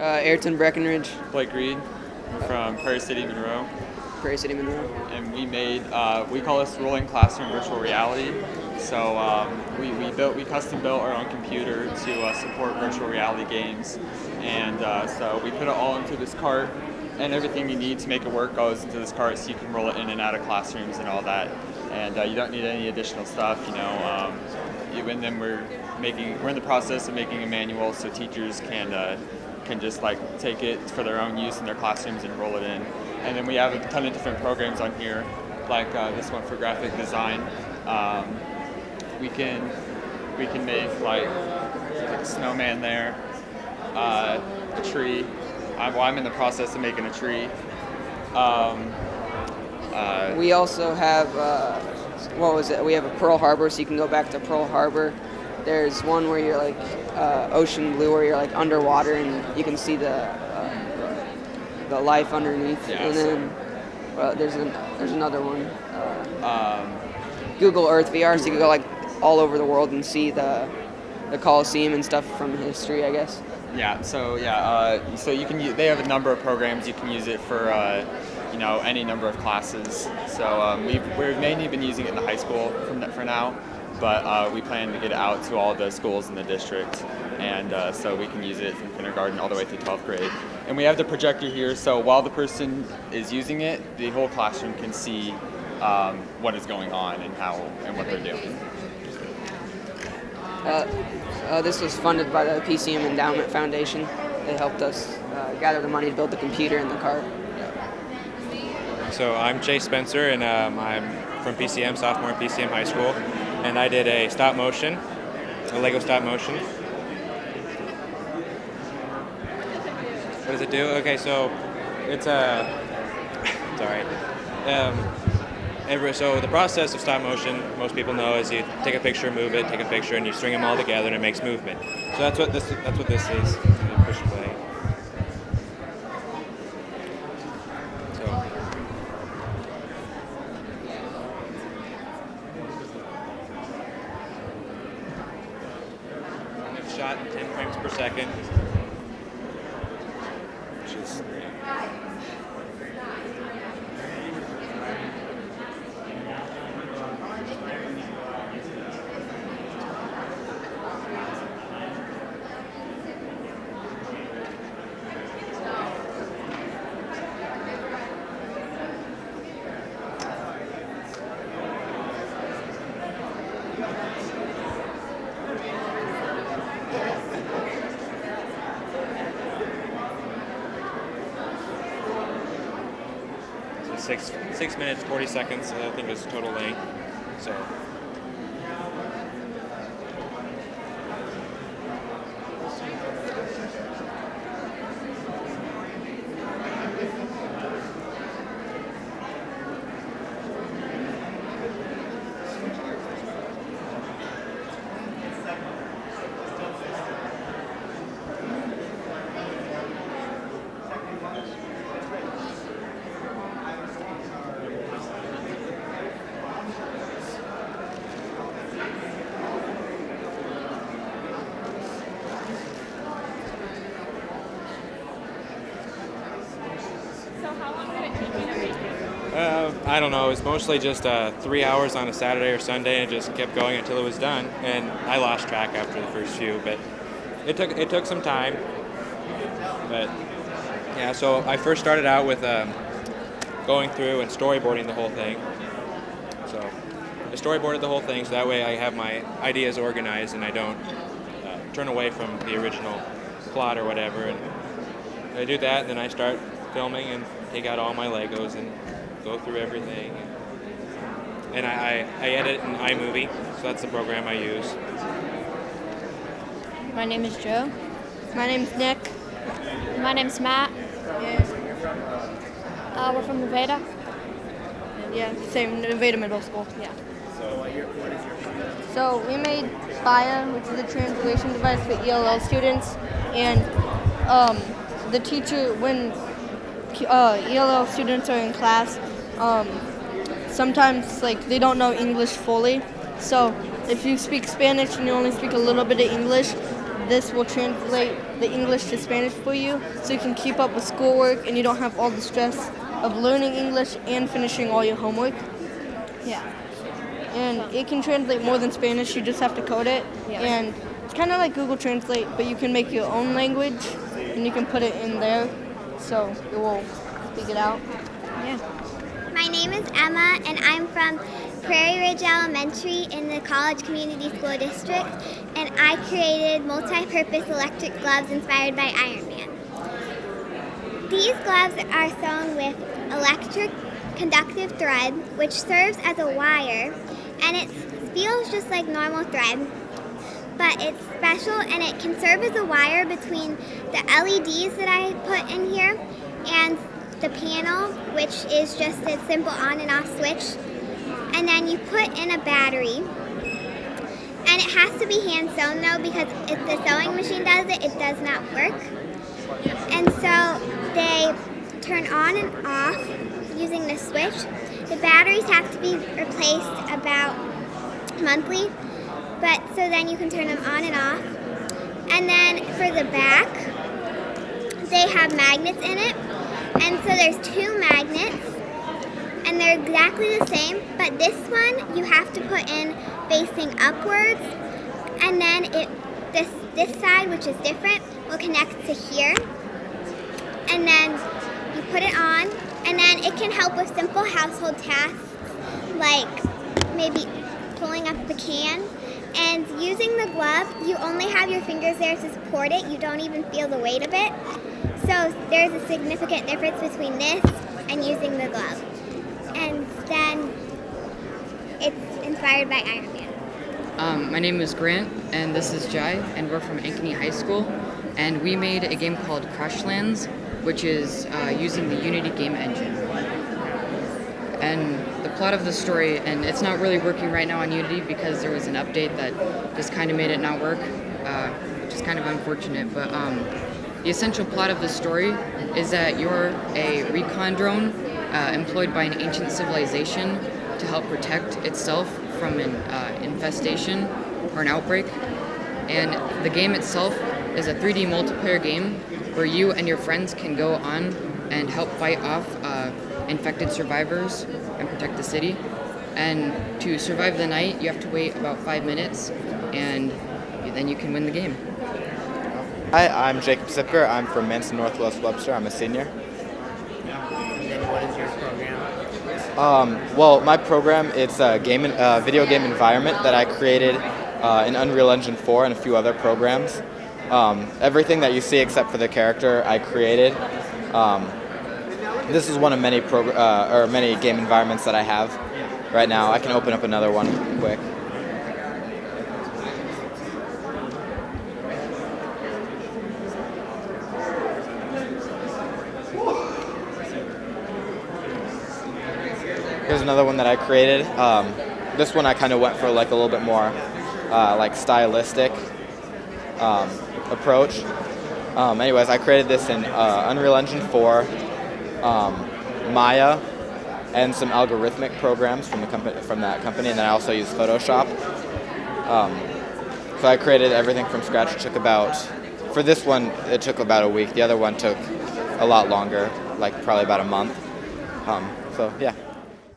Ayrton Breckenridge, Blake Reed from Prairie City, Monroe. Prairie City, Monroe. And we made, we call this rolling classroom virtual reality. So we custom built our own computer to support virtual reality games. And so we put it all into this cart, and everything you need to make it work goes into this cart, so you can roll it in and out of classrooms and all that. And you don't need any additional stuff, And then we're in the process of making a manual so teachers can just like take it for their own use in their classrooms and roll it in. And then we have a ton of different programs on here, like this one for graphic design. We can make like a snowman there, a tree. I'm in the process of making a tree. We also have, what was it? We have a Pearl Harbor, so you can go back to Pearl Harbor. There's one where you're like ocean blue, where you're like underwater and you can see the life underneath. Yeah, and then there's another one, Google Earth VR, so you can go like all over the world and see the Coliseum and stuff from history, I guess. Yeah. So you can they have a number of programs. You can use it for any number of classes. So we've mainly been using it in the high school for now, but we plan to get it out to all the schools in the district, and so we can use it from kindergarten all the way through 12th grade. And we have the projector here, so while the person is using it, the whole classroom can see what is going on and what they're doing. This was funded by the PCM Endowment Foundation. They helped us gather the money to build the computer and the cart. So I'm Chase Spencer, and I'm from PCM, sophomore in PCM High School, and I did a Lego stop motion. What does it do? Okay, so it's it's all right. So the process of stop motion, most people know, is you take a picture, move it, take a picture, and you string them all together, and it makes movement. So that's what this is. You push play. So. It's shot in 10 frames per second, which is. So 6 minutes, 40 seconds, I think is total length. So. I don't know. It was mostly just 3 hours on a Saturday or Sunday, and just kept going until it was done. And I lost track after the first few, but it took some time. But yeah, so I first started out with going through and storyboarding the whole thing. So I storyboarded the whole thing, so that way I have my ideas organized and I don't turn away from the original plot or whatever. And I do that, and then I start filming and take out all my Legos and go through everything. And I edit in iMovie, so that's the program I use. My name is Joe. My name's Nick. My name's Matt. We're from Nevada. Yeah, same, Nevada Middle School. Yeah. So we made Baya, which is a translation device for ELL students, and the teacher, when ELL students are in class, sometimes like they don't know English fully. So if you speak Spanish and you only speak a little bit of English, this will translate the English to Spanish for you, so you can keep up with schoolwork and you don't have all the stress of learning English and finishing all your homework. Yeah. And it can translate more than Spanish, you just have to code it. Yeah. And it's kind of like Google Translate, but you can make your own language and you can put it in there, so it will speak it out. Yeah. My name is Emma, and I'm from Prairie Ridge Elementary in the College Community School District, and I created multi-purpose electric gloves inspired by Iron Man. These gloves are sewn with electric conductive thread, which serves as a wire, and it feels just like normal thread, but it's special and it can serve as a wire between the LEDs that I put in here and the panel, which is just a simple on and off switch. And then you put in a battery. And it has to be hand sewn though, because if the sewing machine does it, it does not work. And so they turn on and off using the switch. The batteries have to be replaced about monthly, but so then you can turn them on and off. And then for the back, they have magnets in it. And so there's 2 magnets, and they're exactly the same, but this one you have to put in facing upwards, and then this side, which is different, will connect to here. And then you put it on, and then it can help with simple household tasks, like maybe pulling up the can. And using the glove, you only have your fingers there to support it. You don't even feel the weight of it. So there's a significant difference between this and using the glove. And then it's inspired by Iron Man. My name is Grant, and this is Jai, and we're from Ankeny High School. And we made a game called Crushlands, which is using the Unity game engine. And the plot of the story, and it's not really working right now on Unity because there was an update that just kind of made it not work, which is kind of unfortunate. But the essential plot of the story is that you're a recon drone employed by an ancient civilization to help protect itself from an infestation or an outbreak. And the game itself is a 3D multiplayer game where you and your friends can go on and help fight off infected survivors and protect the city. And to survive the night, you have to wait about 5 minutes, and then you can win the game. Hi, I'm Jacob Zipper. I'm from Manson Northwest Webster. I'm a senior. And then what is your program? Well, my program, it's a video game environment that I created in Unreal Engine 4 and a few other programs. Everything that you see except for the character I created. This is one of many many game environments that I have right now. I can open up another one quick. Here's another one that I created. This one I kind of went for like a little bit more like stylistic approach. Anyways, I created this in Unreal Engine 4, Maya, and some algorithmic programs from that company, and then I also used Photoshop. So I created everything from scratch. It took for this one, it took about a week. The other one took a lot longer, like probably about a month. So yeah.